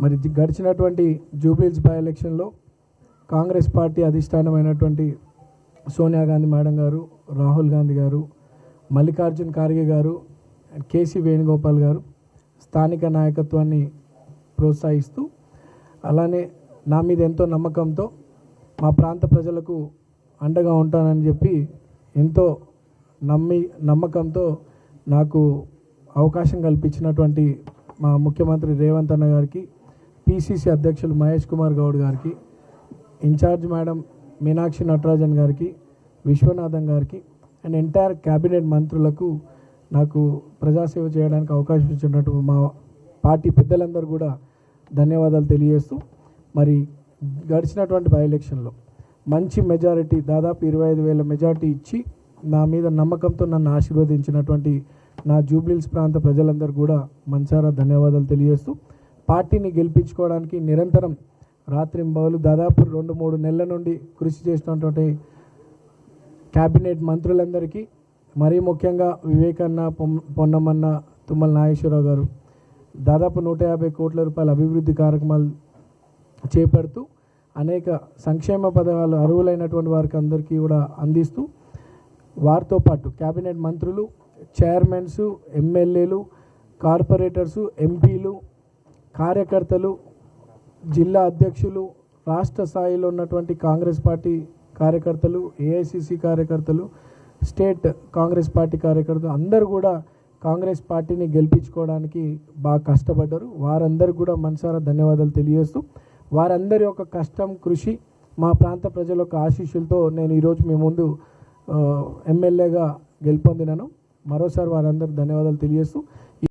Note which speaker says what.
Speaker 1: మరి గడిచినటువంటి జూబ్లీహిల్స్ బై ఎలక్షన్లో కాంగ్రెస్ పార్టీ అధిష్టానమైనటువంటి సోనియా గాంధీ మేడం గారు, రాహుల్ గాంధీ గారు, మల్లికార్జున్ ఖార్గే గారు, కేసీ వేణుగోపాల్ గారు స్థానిక నాయకత్వాన్ని ప్రోత్సహిస్తూ అలానే నా మీద ఎంతో నమ్మకంతో మా ప్రాంత ప్రజలకు అండగా ఉంటానని చెప్పి ఎంతో నమ్మకంతో నాకు అవకాశం కల్పించినటువంటి మా ముఖ్యమంత్రి రేవంత్ అన్న గారికి, పిసిసి అధ్యక్షులు మహేష్ కుమార్ గౌడ్ గారికి, ఇన్ఛార్జ్ మేడం మీనాక్షి నటరాజన్ గారికి, విశ్వనాథన్ గారికి అండ్ ఎంటైర్ క్యాబినెట్ మంత్రులకు నాకు ప్రజాసేవ చేయడానికి అవకాశం ఇచ్చినట్టు మా పార్టీ పెద్దలందరూ కూడా ధన్యవాదాలు తెలియజేస్తూ, మరి గడిచినటువంటి బై ఎలక్షన్లో మంచి మెజారిటీ దాదాపు 25,000 మెజారిటీ ఇచ్చి నా మీద నమ్మకంతో నన్ను ఆశీర్వదించినటువంటి నా జూబ్లీహిల్స్ ప్రాంత ప్రజలందరూ కూడా మనసారా ధన్యవాదాలు తెలియజేస్తూ, పార్టీని గెలిపించుకోవడానికి నిరంతరం రాత్రింబవలు దాదాపు 2-3 నెలల నుండి కృషి చేసినటువంటి క్యాబినెట్ మంత్రులందరికీ, మరీ ముఖ్యంగా వివేకన్న, పొన్నమన్న, తుమ్మల నాగేశ్వరరావు గారు దాదాపు 150 కోట్ల రూపాయల అభివృద్ధి కార్యక్రమాలు చేపడుతూ అనేక సంక్షేమ పథకాలు అర్హులైనటువంటి వారికి అందరికీ కూడా అందిస్తూ, వారితో పాటు క్యాబినెట్ మంత్రులు, చైర్మన్స్, ఎమ్మెల్యేలు, కార్పొరేటర్సు, ఎంపీలు, కార్యకర్తలు, జిల్లా అధ్యక్షులు, రాష్ట్ర స్థాయిలో ఉన్నటువంటి కాంగ్రెస్ పార్టీ కార్యకర్తలు, ఏఐసిసి కార్యకర్తలు, స్టేట్ కాంగ్రెస్ పార్టీ కార్యకర్తలు అందరూ కూడా కాంగ్రెస్ పార్టీని గెలిపించుకోవడానికి బాగా కష్టపడ్డారు. వారందరికీ కూడా మనసారా ధన్యవాదాలు తెలియజేస్తూ, వారందరి యొక్క కష్టం, కృషి, మా ప్రాంత ప్రజల యొక్క ఆశీస్సులతో నేను ఈరోజు మీ ముందు ఎమ్మెల్యేగా గెలుపొందినాను. మరోసారి వారందరికీ ధన్యవాదాలు తెలియజేస్తూ